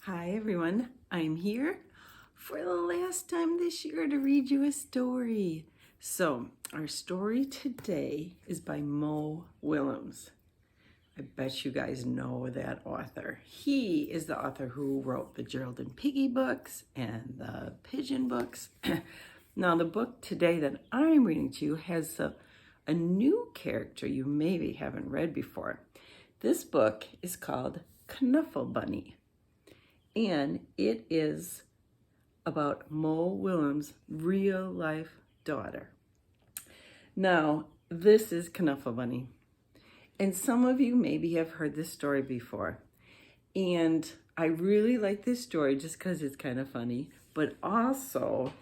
Hi everyone, I'm here for the last time this year to read you a story. So our story today is by Mo Willems. I bet you guys know that author. He is the author who wrote the Gerald and Piggy books and the Pigeon books. Now the book today that I'm reading to you has a new character you maybe haven't read before. This book is called Knuffle Bunny. And it is about Mo Willems' real life daughter. Now, this is Knuffle Bunny. And some of you maybe have heard this story before. And I really like this story just because it's kind of funny, but also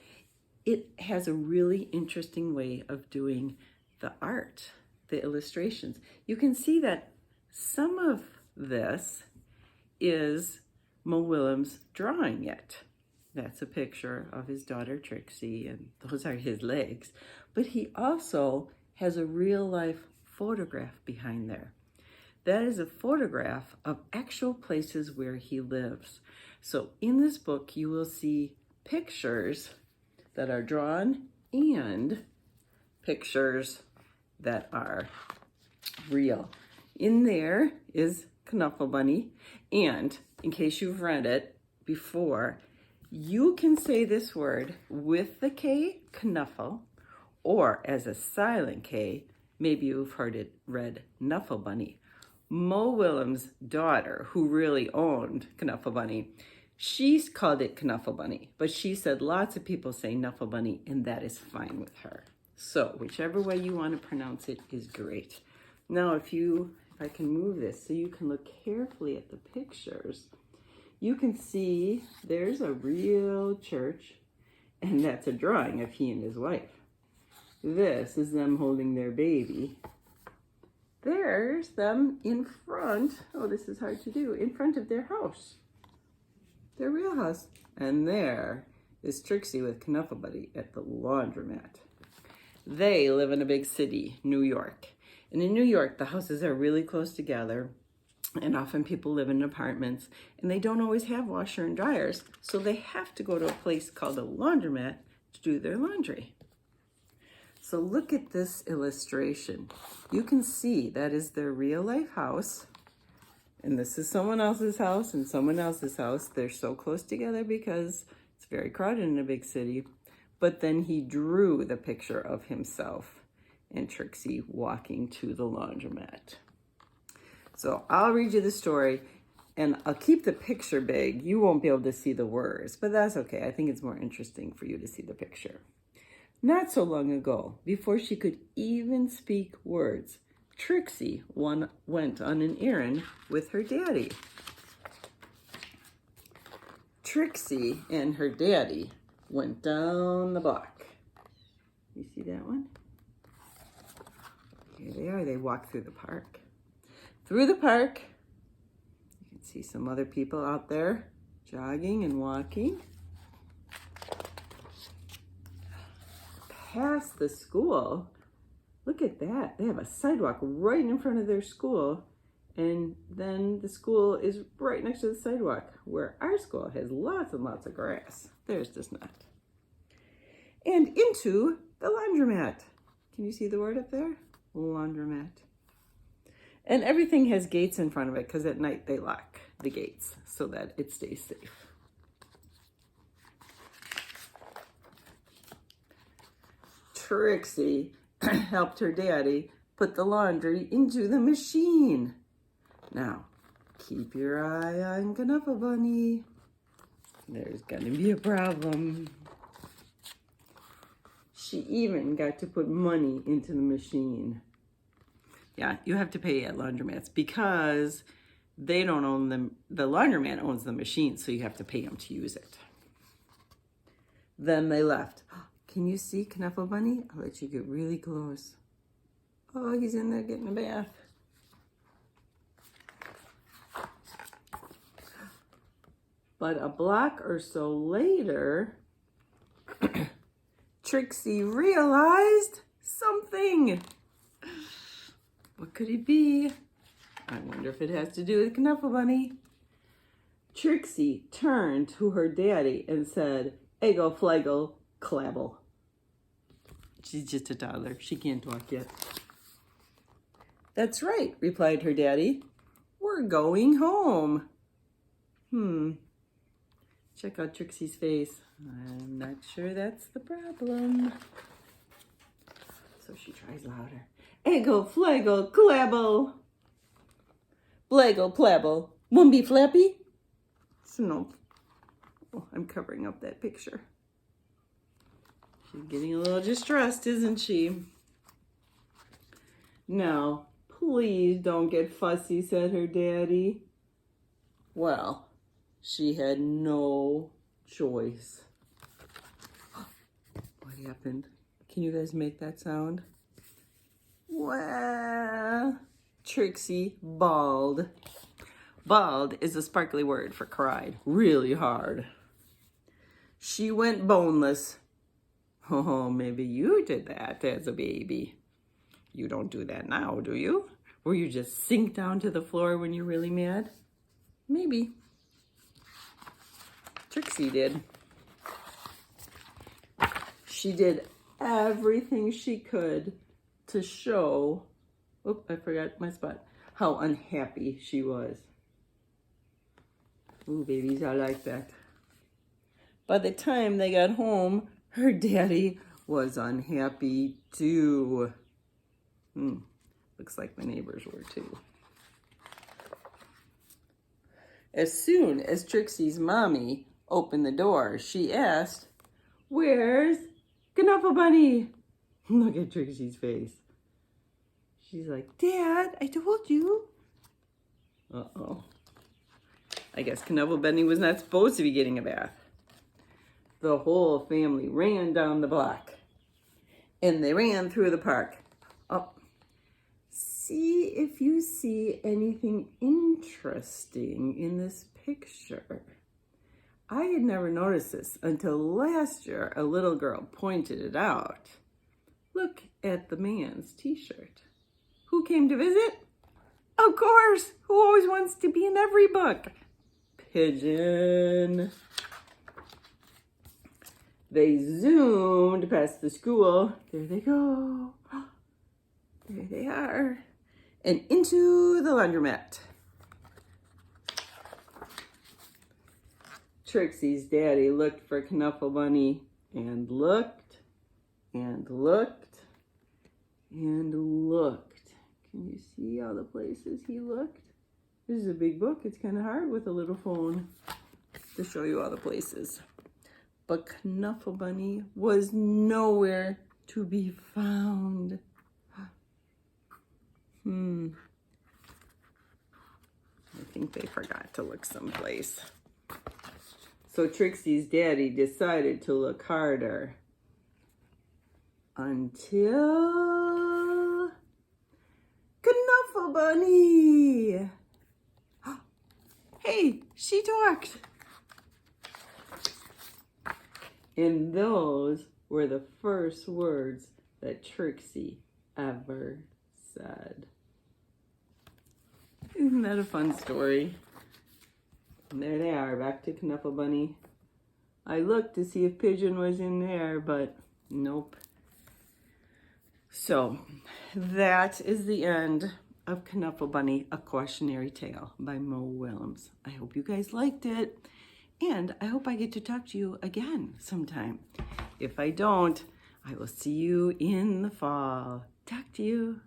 it has a really interesting way of doing the art, the illustrations. You can see that some of this is Mo Willems drawing it. That's a picture of his daughter Trixie, and those are his legs. But he also has a real life photograph behind there. That is a photograph of actual places where he lives. So in this book, you will see pictures that are drawn and pictures that are real. In there is Knuffle Bunny, and in case you've read it before, you can say this word with the K, Knuffle, or as a silent K, maybe you've heard it read Knuffle Bunny. Mo Willems' daughter, who really owned Knuffle Bunny, she's called it Knuffle Bunny, but she said lots of people say Knuffle Bunny, and that is fine with her. So whichever way you want to pronounce it is great. Now, if I can move this so you can look carefully at the pictures, you can see there's a real church, and that's a drawing of he and his wife. This is them holding their baby. There's them in front, oh, this is hard to do, in front of their house, their real house. And there is Trixie with Knuffle Bunny at the laundromat. They live in a big city, New York. And in New York, the houses are really close together, and often people live in apartments, and they don't always have washer and dryers, so they have to go to a place called a laundromat to do their laundry. So look at this illustration. You can see that is their real life house, and this is someone else's house and someone else's house. They're so close together because it's very crowded in a big city. But then he drew the picture of himself and Trixie walking to the laundromat. So I'll read you the story, and I'll keep the picture big. You won't be able to see the words, but that's okay. I think it's more interesting for you to see the picture. Not so long ago, before she could even speak words, Trixie went on an errand with her daddy. Trixie and her daddy went down the block. You see that one? Here they are. They walk through the park. Through the park, you can see some other people out there jogging and walking. Past the school, look at that. They have a sidewalk right in front of their school, and then the school is right next to the sidewalk, where our school has lots and lots of grass. Theirs does not. And into the laundromat. Can you see the word up there? Laundromat. And everything has gates in front of it because at night they lock the gates so that it stays safe. Trixie helped her daddy put the laundry into the machine. Now, keep your eye on Knuffle Bunny. There's gonna be a problem. She even got to put money into the machine. Yeah, you have to pay at laundromats because they don't own them. The laundromat owns the machine, so you have to pay them to use it. Then they left. Can you see Knuffle Bunny? I'll let you get really close. Oh, he's in there getting a bath. But a block or so later, Trixie realized something. What could it be? I wonder if it has to do with Knuffle Bunny. Trixie turned to her daddy and said, "Eggo flaggle clabble." She's just a toddler. She can't talk yet. "That's right," replied her daddy. "We're going home." Check out Trixie's face. I'm not sure that's the problem. So she tries louder. "Eggo flaggle clabble. Blaggle plabble. Wumby flappy." So no. Oh, I'm covering up that picture. She's getting a little distressed, isn't she? "Now, please don't get fussy," said her daddy. Well, she had no choice. What happened? Can you guys make that sound? Well, Trixie bawled. Bawled is a sparkly word for cried really hard. She went boneless. Oh, maybe you did that as a baby. You don't do that now, do you? Or you just sink down to the floor when you're really mad? Maybe. Trixie did. She did everything she could to show, I forgot my spot, how unhappy she was. Ooh, babies are like that. By the time they got home, her daddy was unhappy too. Looks like the neighbors were too. As soon as Trixie's mommy opened the door, she asked, "Where's Knuffle Bunny?" Look at Trixie's face. She's like, "Dad, I told you." Uh-oh. I guess Knuffle Bunny was not supposed to be getting a bath. The whole family ran down the block. And they ran through the park. Oh, see if you see anything interesting in this picture. I had never noticed this until last year a little girl pointed it out. Look at the man's t-shirt. Who came to visit? Of course, who always wants to be in every book? Pigeon. They zoomed past the school. There they go. There they are. And into the laundromat. Trixie's daddy looked for Knuffle Bunny and looked and looked and looked. Can you see all the places he looked? This is a big book. It's kind of hard with a little phone to show you all the places. But Knuffle Bunny was nowhere to be found. I think they forgot to look someplace. So Trixie's daddy decided to look harder. Until Knuffle Bunny! Hey, she talked! And those were the first words that Trixie ever said. Isn't that a fun story? And there they are, back to Knuffle Bunny. I looked to see if Pigeon was in there, but nope. So, that is the end of Knuffle Bunny, A Cautionary Tale by Mo Willems. I hope you guys liked it. And I hope I get to talk to you again sometime. If I don't, I will see you in the fall. Talk to you.